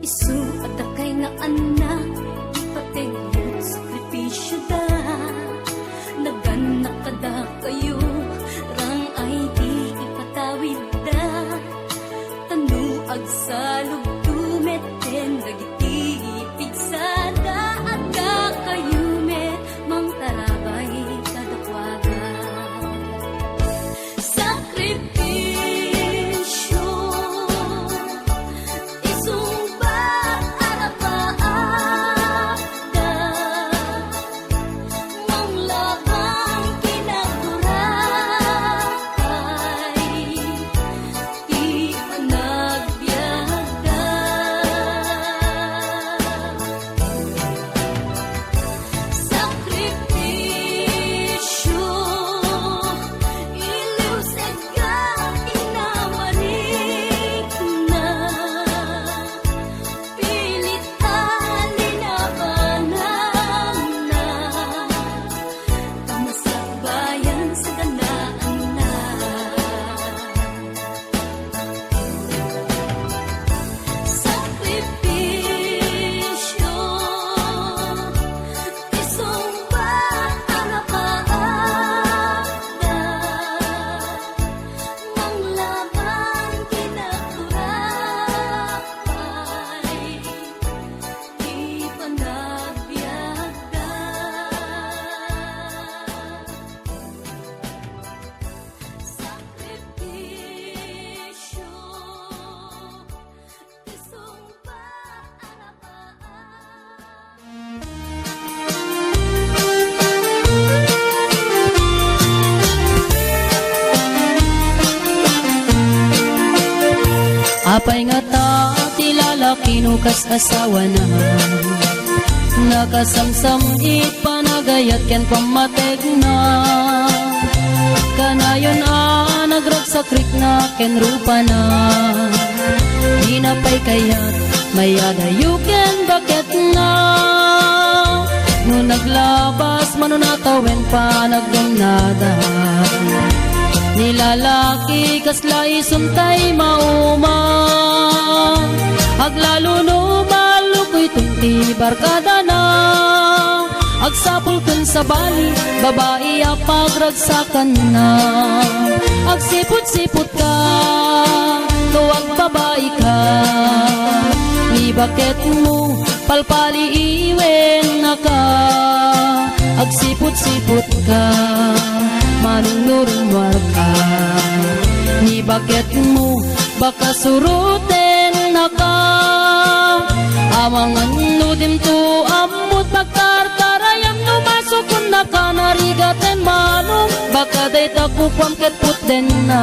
isu at akay nga anak ipatingot sakripisyo da naganak kada kayo rang ay di ipatawid da tanuag sa lugdumet ten dagiti pigsada at kakayumet mang tarabay kadakwagan sakripisyo isumbat arapaagda manglaban kinakurakay di panagbiagda sakripisyo iliw sega inamarik na pilit alinabanan na tamasakbayan sa ganaan na sakripisyo isumbat arapaagda manglaban kinakurakay di panagbiagda sakripisyo isumbat arapaagda Apay nga ta ti lalaki no kas asawa na nakasamsam it panagayat ken pamatek na kanayon nagragsakrik na ken rupa na di na pay kayat mayadayo ken bakit na no naglabas manunatawen pa nagdumnada nilalaki kasla isuntay mauma aglalo no malukoy tunti barkada na agsapul kun sa bali babae apagragsakan na agsipot-sipot ka tuwag babae ka ni bakit mo palpali iwen na ka agsipot-sipot ka manunurumwar ka ni bakit mo baka suruten na ka amangan nudim to amut pagtartarayam no masukun na ka narigaten manong baka day takukwam ket puten na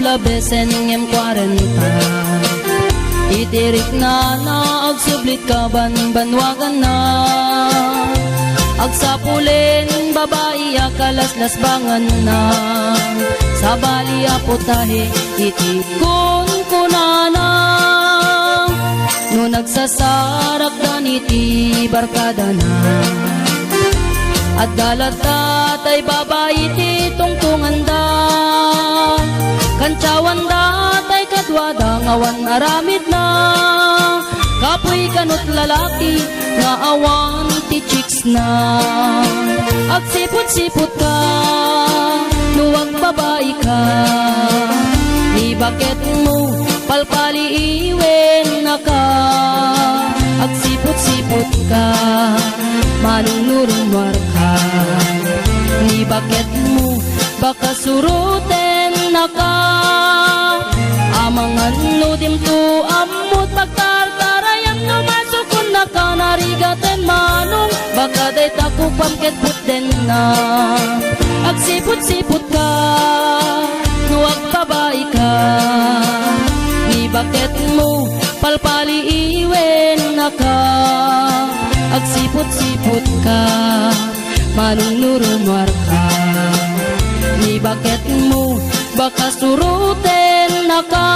labesen ngem 40. Itirik na agsublit ka banwagan na. Agsapulin babae akalaslas bangan na. Sa bali putahe itikon kunana. No nagsasarak daniti barkada na. At dalat ay babae ti tungtungan da. Kantsawan da tay kadwada ngawan aramid na. Kapoy kanot lalaki nga awan ti chicks na. Agsipot-sipot ka nuwag babae ka. Ni bakit mo palpali iwen na ka. Agsipot-sipot ka manunurumar ka. Ni bakit mo baka suruten na ka. Amangan no dimto amot pagtartarayam no masukon na ka. Narigaten manong baka day takupam ket puten na. Agsipot-sipot ka nuwag babae ka. Ni bakit mo palpali iwen na ka. Agsipot-sipot ka manunurumar ka. Ni bakit mo baka suruten na ka.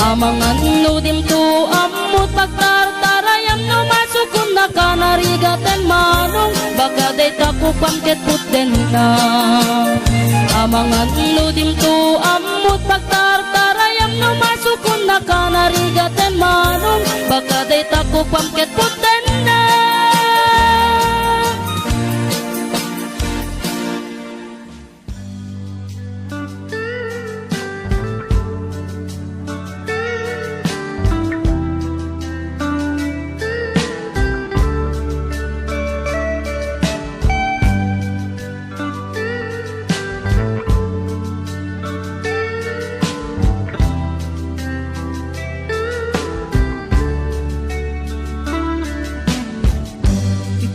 Amangan no dimto amot pagtartarayam no masukon na ka. Narigaten manong baka day takupam ket puten na. Amangan no dimto amot pagtartarayam no masukon na ka. Narigaten manong baka day takupam ket puten na.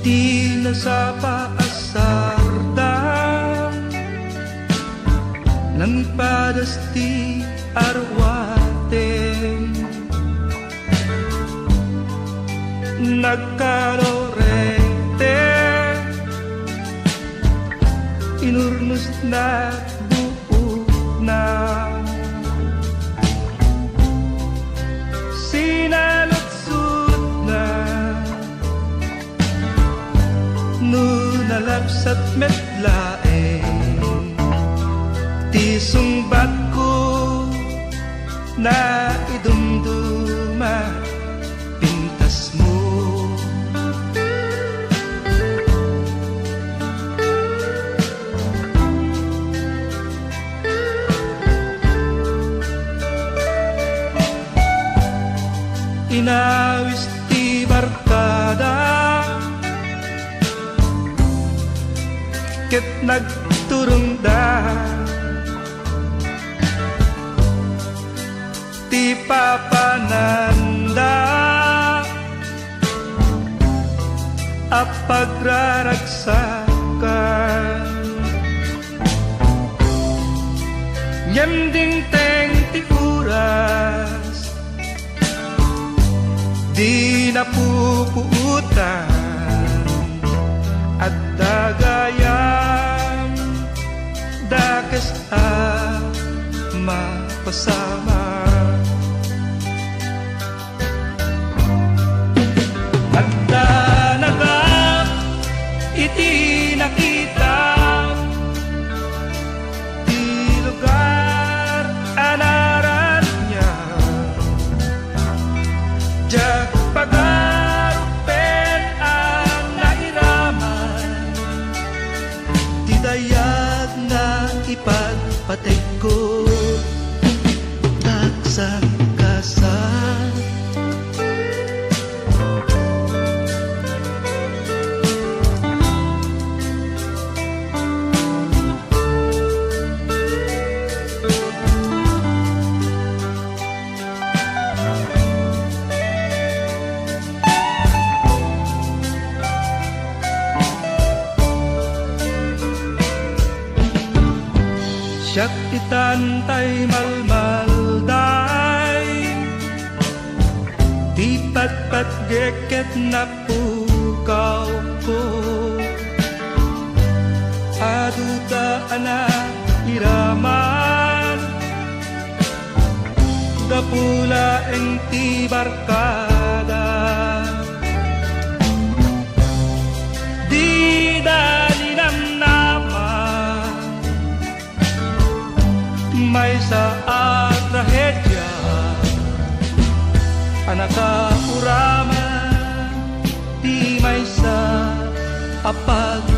Iti na sa paasarda ng padasti arwaten. Nagkalorete inurnos na buo na. Sinalutsut na no nalapsat metlaeng. Ti sungbat ko na idumduma pintas mo. Inawis ti barkada ket nagturong da. Ti papananda apagraragsakan. Nyanding teng ti uras di napupuutan. At dagayam dakes mapasama. At danagap iti nakita di lugar anaran niya. Jak pagarupen ang nairaman. Dayag na ipagpatay ko taksang kasal. Siya't itan tay malmalday Di pat geket na pukaw ko Aduta anak iraman Dapula eng ti barkada Di dalinam naman May saat trahedya Anaka uraman Di may sa apag